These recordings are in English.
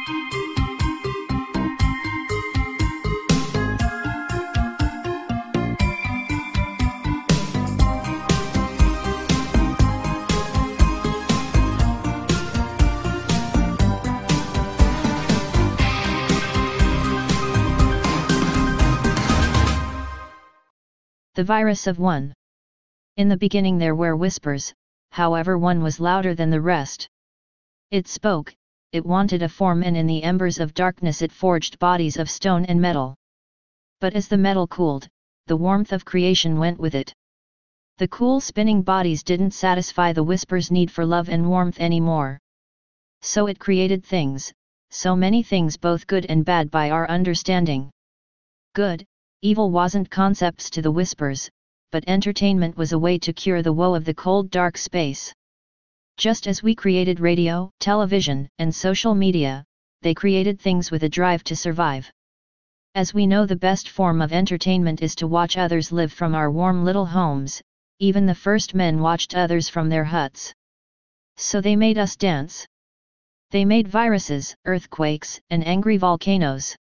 The virus of one. In the beginning there were whispers, however one was louder than the rest. It spoke, it wanted a form, and in the embers of darkness it forged bodies of stone and metal. But as the metal cooled, the warmth of creation went with it. The cool spinning bodies didn't satisfy the whisper's need for love and warmth anymore. So it created things, so many things, both good and bad by our understanding. Good, evil wasn't concepts to the whispers, but entertainment was a way to cure the woe of the cold dark space. Just as we created radio, television, and social media, they created things with a drive to survive. As we know, the best form of entertainment is to watch others live from our warm little homes. Even the first men watched others from their huts. So they made us dance. They made viruses, earthquakes, and angry volcanoes.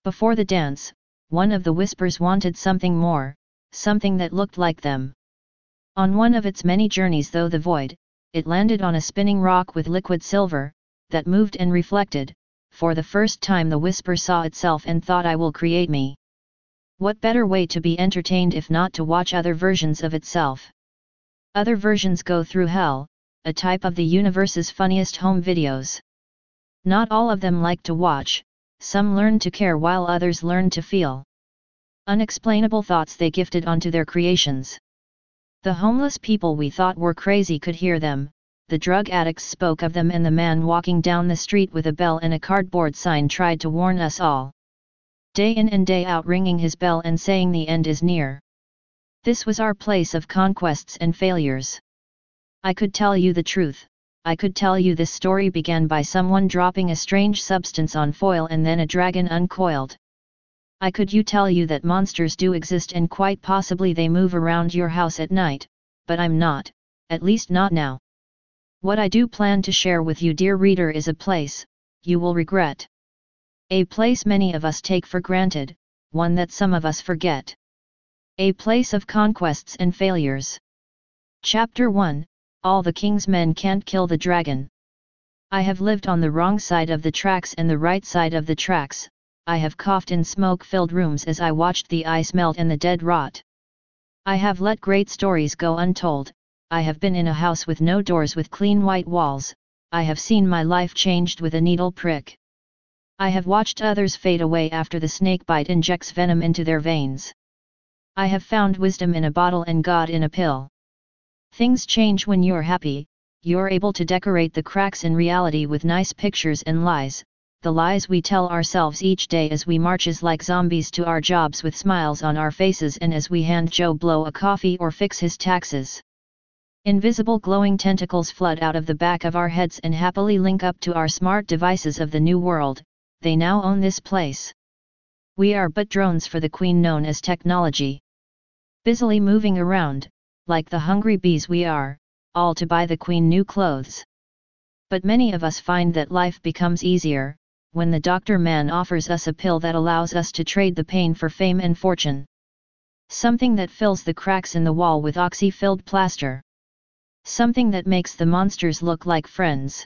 Before the dance, one of the whispers wanted something more, something that looked like them. On one of its many journeys through the void, it landed on a spinning rock with liquid silver, that moved and reflected. For the first time the whisper saw itself and thought, I will create me. What better way to be entertained if not to watch other versions of itself? Other versions go through hell, a type of the universe's funniest home videos. Not all of them like to watch, some learn to care while others learn to feel. Unexplainable thoughts they gifted onto their creations. The homeless people we thought were crazy could hear them, the drug addicts spoke of them, and the man walking down the street with a bell and a cardboard sign tried to warn us all. Day in and day out ringing his bell and saying the end is near. This was our place of conquests and failures. I could tell you the truth. I could tell you this story began by someone dropping a strange substance on foil and then a dragon uncoiled. I could tell you that monsters do exist and quite possibly they move around your house at night, but I'm not, at least not now. What I do plan to share with you, dear reader, is a place you will regret. A place many of us take for granted, one that some of us forget. A place of conquests and failures. Chapter 1, All the King's Men Can't Kill the Dragon. I have lived on the wrong side of the tracks and the right side of the tracks. I have coughed in smoke-filled rooms as I watched the ice melt and the dead rot. I have let great stories go untold. I have been in a house with no doors with clean white walls. I have seen my life changed with a needle prick. I have watched others fade away after the snakebite injects venom into their veins. I have found wisdom in a bottle and God in a pill. Things change when you're happy. You're able to decorate the cracks in reality with nice pictures and lies, the lies we tell ourselves each day as we marches like zombies to our jobs with smiles on our faces and as we hand Joe Blow a coffee or fix his taxes. Invisible glowing tentacles flood out of the back of our heads and happily link up to our smart devices of the new world. They now own this place. We are but drones for the queen known as technology. Busily moving around, like the hungry bees we are, all to buy the queen new clothes. But many of us find that life becomes easier, when the doctor man offers us a pill that allows us to trade the pain for fame and fortune. Something that fills the cracks in the wall with oxy-filled plaster. Something that makes the monsters look like friends.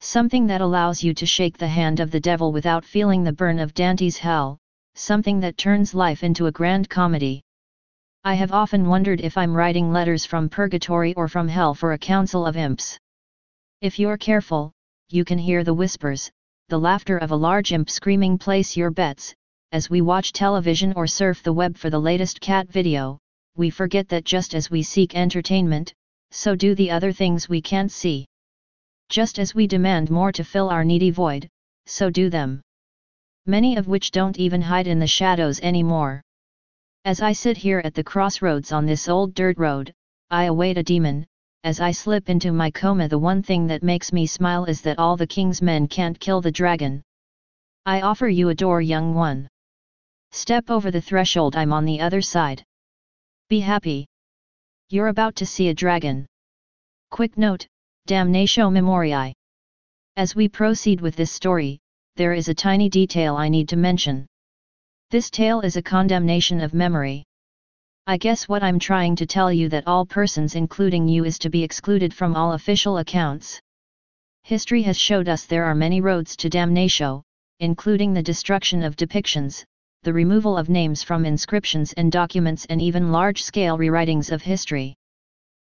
Something that allows you to shake the hand of the devil without feeling the burn of Dante's hell, something that turns life into a grand comedy. I have often wondered if I'm writing letters from purgatory or from hell for a council of imps. If you're careful, you can hear the whispers, the laughter of a large imp screaming place your bets. As we watch television or surf the web for the latest cat video, we forget that just as we seek entertainment, so do the other things we can't see. Just as we demand more to fill our needy void, so do them. Many of which don't even hide in the shadows anymore. As I sit here at the crossroads on this old dirt road, I await a demon. As I slip into my coma, the one thing that makes me smile is that all the king's men can't kill the dragon. I offer you a door, young one. Step over the threshold, I'm on the other side. Be happy. You're about to see a dragon. Quick note, damnatio memoriae. As we proceed with this story, there is a tiny detail I need to mention. This tale is a condemnation of memory. I guess what I'm trying to tell you that all persons including you is to be excluded from all official accounts. History has showed us there are many roads to damnation, including the destruction of depictions, the removal of names from inscriptions and documents, and even large-scale rewritings of history.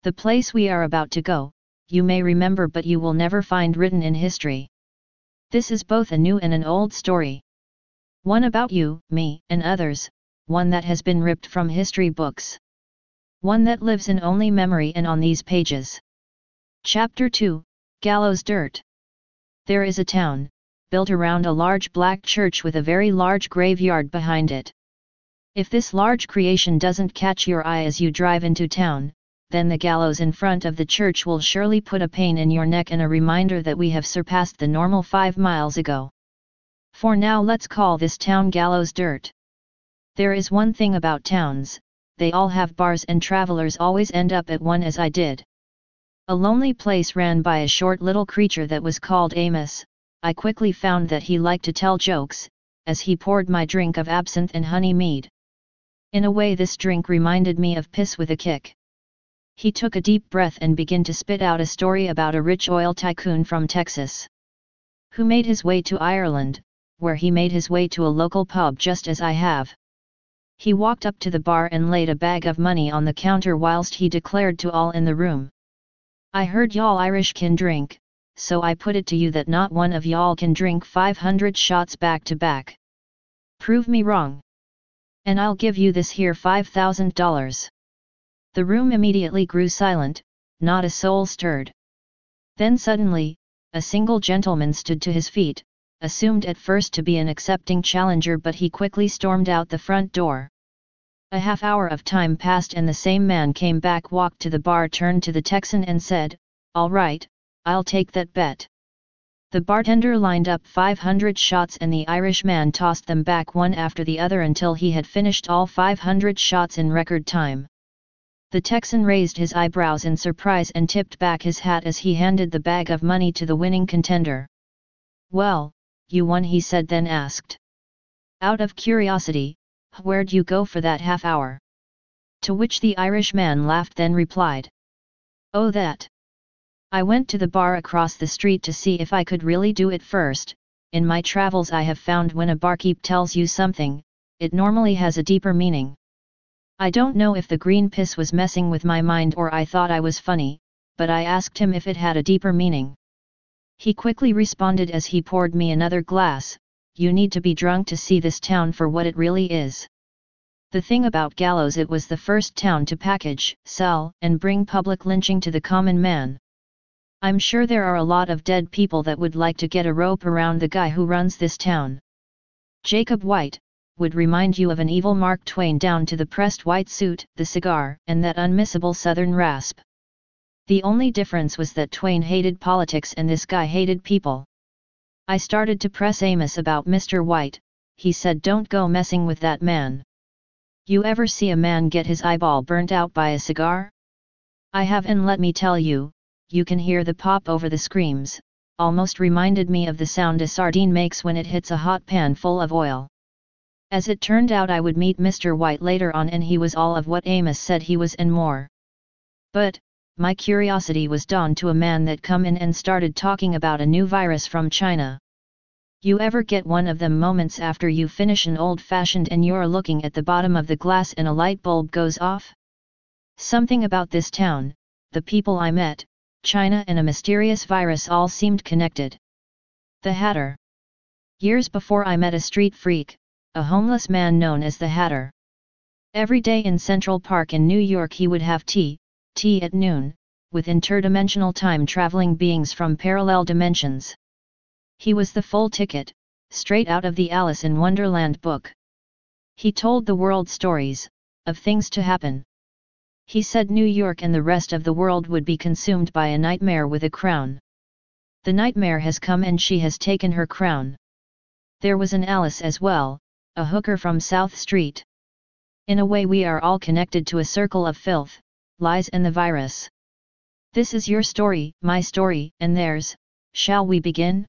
The place we are about to go, you may remember, but you will never find written in history. This is both a new and an old story. One about you, me, and others, one that has been ripped from history books. One that lives in only memory and on these pages. Chapter 2, Gallows Dirt. There is a town, built around a large black church with a very large graveyard behind it. If this large creation doesn't catch your eye as you drive into town, then the gallows in front of the church will surely put a pain in your neck and a reminder that we have surpassed the normal 5 miles ago. For now, let's call this town Gallows Dirt. There is one thing about towns, they all have bars and travelers always end up at one, as I did. A lonely place ran by a short little creature that was called Amos. I quickly found that he liked to tell jokes, as he poured my drink of absinthe and honey mead. In a way, this drink reminded me of piss with a kick. He took a deep breath and began to spit out a story about a rich oil tycoon from Texas, who made his way to Ireland, where he made his way to a local pub just as I have. He walked up to the bar and laid a bag of money on the counter whilst he declared to all in the room, "I heard y'all Irish can drink, so I put it to you that not one of y'all can drink 500 shots back to back. Prove me wrong, and I'll give you this here $5,000. The room immediately grew silent, not a soul stirred. Then suddenly, a single gentleman stood to his feet, assumed at first to be an accepting challenger, but he quickly stormed out the front door. A half hour of time passed and the same man came back, walked to the bar, turned to the Texan and said, "All right, I'll take that bet." The bartender lined up 500 shots and the Irishman tossed them back one after the other until he had finished all 500 shots in record time. The Texan raised his eyebrows in surprise and tipped back his hat as he handed the bag of money to the winning contender. "Well, you won," he said, then asked, out of curiosity, "Where'd you go for that half hour?" To which the Irishman laughed, then replied, "Oh, that. I went to the bar across the street to see if I could really do it first. In my travels I have found when a barkeep tells you something, it normally has a deeper meaning. I don't know if the green piss was messing with my mind or I thought I was funny, but I asked him if it had a deeper meaning. He quickly responded as he poured me another glass, "You need to be drunk to see this town for what it really is." The thing about Gallows, it was the first town to package, sell, and bring public lynching to the common man. I'm sure there are a lot of dead people that would like to get a rope around the guy who runs this town. Jacob White would remind you of an evil Mark Twain down to the pressed white suit, the cigar, and that unmissable southern rasp. The only difference was that Twain hated politics and this guy hated people. I started to press Amos about Mr. White. He said, "Don't go messing with that man. You ever see a man get his eyeball burnt out by a cigar?" I have, and let me tell you, you can hear the pop over the screams, almost reminded me of the sound a sardine makes when it hits a hot pan full of oil. As it turned out, I would meet Mr. White later on and he was all of what Amos said he was and more. But, my curiosity was dawned to a man that come in and started talking about a new virus from China. You ever get one of them moments after you finish an old-fashioned and you're looking at the bottom of the glass and a light bulb goes off? Something about this town, the people I met, China and a mysterious virus all seemed connected. The Hatter. Years before I met a street freak, a homeless man known as the Hatter. Every day in Central Park in New York he would have tea at noon, with interdimensional time-traveling beings from parallel dimensions. He was the full ticket, straight out of the Alice in Wonderland book. He told the world stories, of things to happen. He said New York and the rest of the world would be consumed by a nightmare with a crown. The nightmare has come and she has taken her crown. There was an Alice as well, a hooker from South Street. In a way we are all connected to a circle of filth, lies and the virus. This is your story, my story, and theirs, Shall we begin?